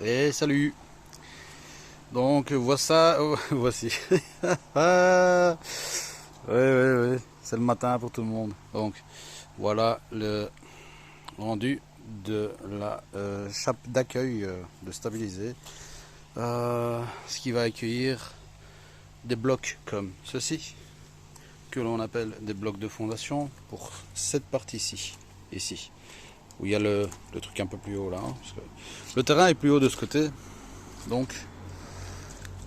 Et salut. Donc voici. Ah, ouais, c'est le matin pour tout le monde. Donc voilà le rendu de la chape d'accueil de stabilisé. Ce qui va accueillir des blocs comme ceci, que l'on appelle des blocs de fondation pour cette partie-ci, ici, où il y a le truc un peu plus haut là, hein, parce que le terrain est plus haut de ce côté, donc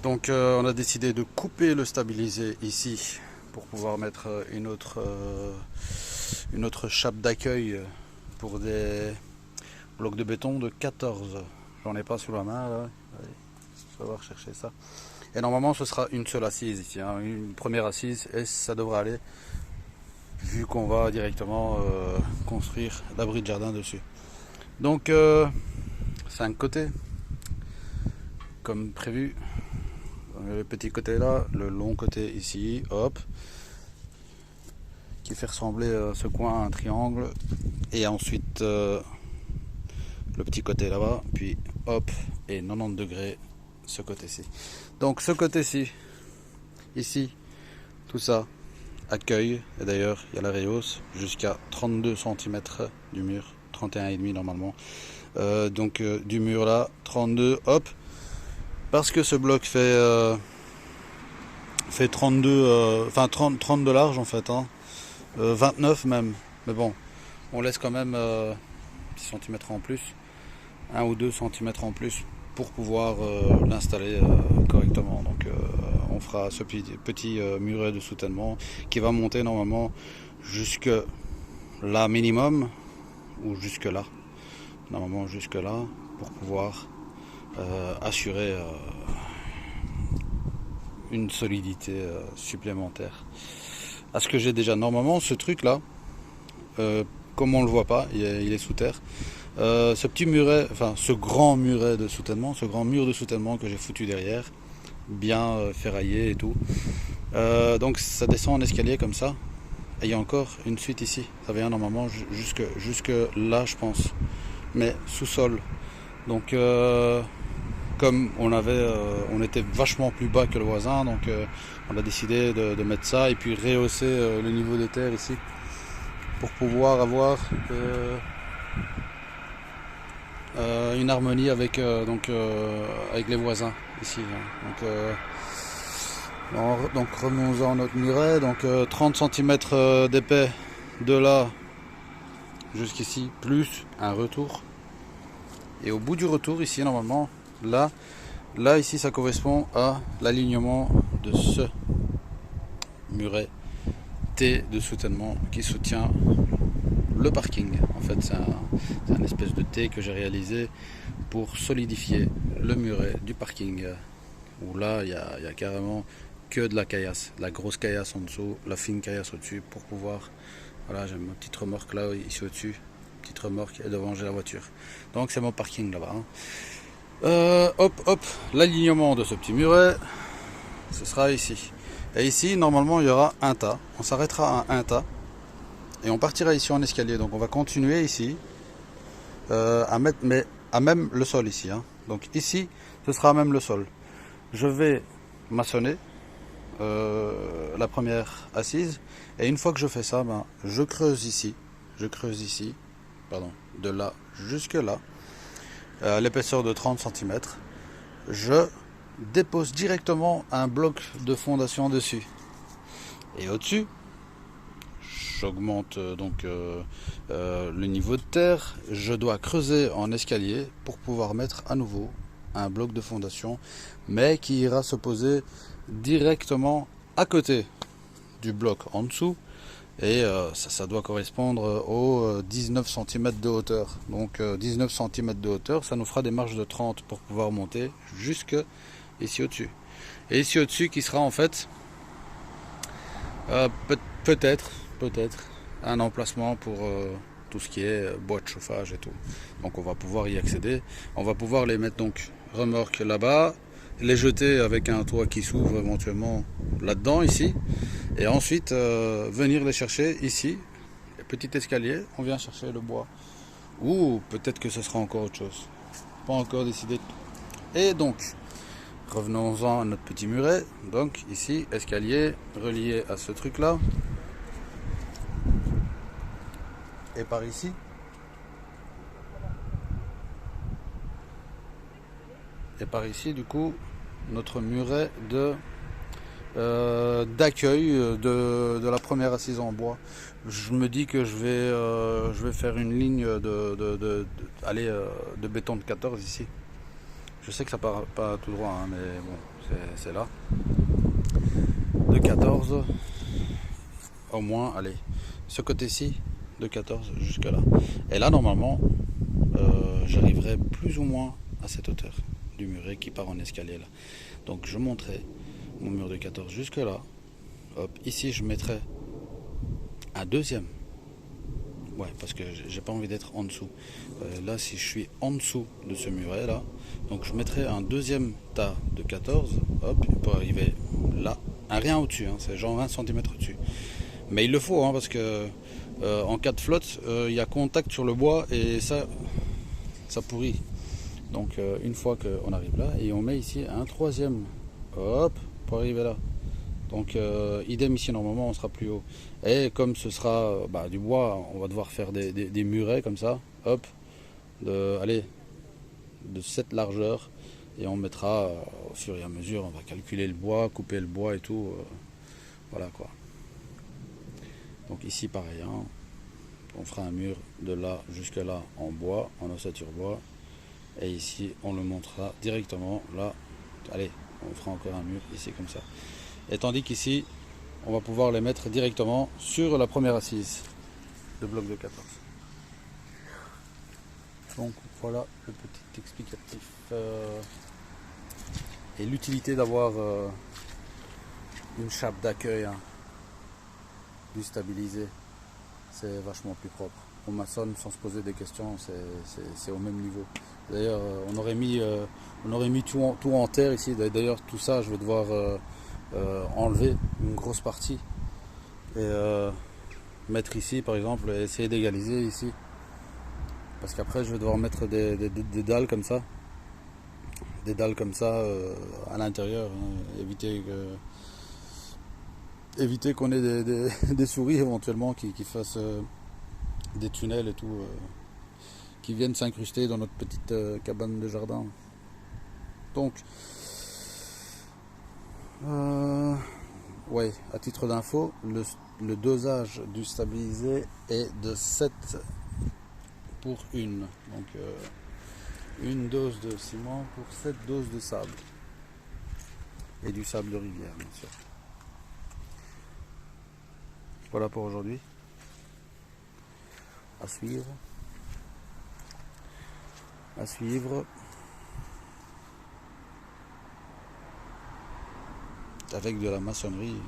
on a décidé de couper le stabilisé ici pour pouvoir mettre une autre chape d'accueil pour des blocs de béton de 14. J'en ai pas sous la main là. Allez, je vais voir chercher ça. Et normalement ce sera une seule assise ici, hein, une première assise, et ça devrait aller vu qu'on va directement construire l'abri de jardin dessus. Donc 5 côtés comme prévu. Le petit côté là, le long côté ici, hop, qui fait ressembler ce coin à un triangle, et ensuite le petit côté là-bas, puis hop, et 90 degrés ce côté-ci. Donc ce côté-ci, ici, tout ça accueille, et d'ailleurs il y a la rehausse jusqu'à 32 cm du mur, 31,5 normalement. Du mur là, 32, hop, parce que ce bloc fait 32, enfin 30 de large en fait, hein, 29 même, mais bon, on laisse quand même 10 cm en plus, 1 ou 2 cm en plus pour pouvoir l'installer correctement. Donc on fera ce petit muret de soutènement qui va monter normalement jusque là minimum, ou jusque là, normalement jusque là, pour pouvoir assurer une solidité supplémentaire à ce que j'ai déjà. Normalement ce truc là, comme on le voit pas, il est sous terre. Ce petit muret, enfin ce grand muret de soutènement, ce grand mur de soutènement que j'ai foutu derrière, bien ferraillé et tout. Donc ça descend en escalier comme ça. Et il y a encore une suite ici. Ça vient normalement jusque là, je pense. Mais sous-sol. Donc comme on était vachement plus bas que le voisin, donc on a décidé de mettre ça et puis rehausser le niveau de terre ici pour pouvoir avoir une harmonie avec avec les voisins ici, hein. Donc remontant notre muret, donc 30 cm d'épais de là jusqu'ici, plus un retour. Et au bout du retour ici normalement, là ici ça correspond à l'alignement de ce muret T de soutènement qui soutient le parking. En fait c'est un espèce de T que j'ai réalisé pour solidifier le muret du parking, où là il y a carrément que de la caillasse, la grosse caillasse en dessous, la fine caillasse au-dessus, pour pouvoir, voilà, j'ai ma petite remorque là ici au-dessus, petite remorque, et devant j'ai la voiture. Donc c'est mon parking là-bas, hein. Hop, l'alignement de ce petit muret, ce sera ici. Et ici, normalement, il y aura un tas. On s'arrêtera à un tas. Et on partira ici en escalier. Donc on va continuer ici, à mettre, mais à même le sol ici, hein. Donc ici, ce sera à même le sol. Je vais maçonner la première assise. Et une fois que je fais ça, ben, je creuse ici, pardon, de là jusque là, l'épaisseur de 30 cm. Je dépose directement un bloc de fondation dessus. Et au-dessus, j'augmente le niveau de terre. Je dois creuser en escalier pour pouvoir mettre à nouveau un bloc de fondation, mais qui ira se poser directement à côté du bloc en dessous. Et ça doit correspondre aux 19 cm de hauteur. Donc 19 cm de hauteur, ça nous fera des marges de 30 pour pouvoir monter jusque ici au-dessus. Et ici au-dessus qui sera en fait peut-être un emplacement pour tout ce qui est bois de chauffage et tout. Donc on va pouvoir y accéder. On va pouvoir les mettre donc remorque là-bas, les jeter avec un toit qui s'ouvre éventuellement là-dedans ici, et ensuite venir les chercher ici, petit escalier, on vient chercher le bois, ou peut-être que ce sera encore autre chose. pas encore décidé. Et donc, revenons-en à notre petit muret. Donc ici, escalier relié à ce truc là. Et par ici. Et par ici, du coup, notre muret d'accueil de la première assise en bois. Je me dis que je vais faire une ligne de béton de 14 ici. Je sais que ça part pas tout droit, hein, mais bon, c'est là. De 14, au moins, allez, ce côté-ci, de 14 jusque là. Et là, normalement, j'arriverai plus ou moins à cette hauteur du muret qui part en escalier là. Donc je monterai mon mur de 14 jusque là. Hop, ici je mettrai un deuxième. Ouais, parce que j'ai pas envie d'être en dessous. Là, si je suis en dessous de ce muret là, donc je mettrai un deuxième tas de 14, hop, pour arriver là. Un rien au-dessus, hein, c'est genre 20 cm au-dessus. Mais il le faut, hein, parce que en cas de flotte, il y a contact sur le bois et ça pourrit. Donc une fois qu'on arrive là, et on met ici un troisième, hop, pour arriver là. Donc idem ici, normalement on sera plus haut. Et comme ce sera du bois, on va devoir faire des murets comme ça, hop, de cette largeur. Et on mettra au fur et à mesure, on va calculer le bois, couper le bois et tout. Voilà quoi. Donc ici pareil, hein, on fera un mur de là jusque là en bois, en ossature bois. Et ici on le montera directement là. Allez, on fera encore un mur ici comme ça. Et tandis qu'ici on va pouvoir les mettre directement sur la première assise de bloc de 14. Donc voilà le petit explicatif et l'utilité d'avoir une chape d'accueil, hein, du stabilisé. C'est vachement plus propre. On maçonne sans se poser des questions, c'est au même niveau. D'ailleurs, on aurait mis tout en terre ici. D'ailleurs, tout ça, je vais devoir enlever une grosse partie et mettre ici, par exemple, et essayer d'égaliser ici. Parce qu'après, je vais devoir mettre des dalles comme ça. Des dalles comme ça à l'intérieur, hein, éviter qu'on ait des souris éventuellement qui fassent des tunnels et tout, qui viennent s'incruster dans notre petite cabane de jardin. Donc, ouais, à titre d'info, le dosage du stabilisé est de 7 pour 1. Donc, une dose de ciment pour 7 doses de sable. Et du sable de rivière, bien sûr. Voilà pour aujourd'hui. À suivre. À suivre. Avec de la maçonnerie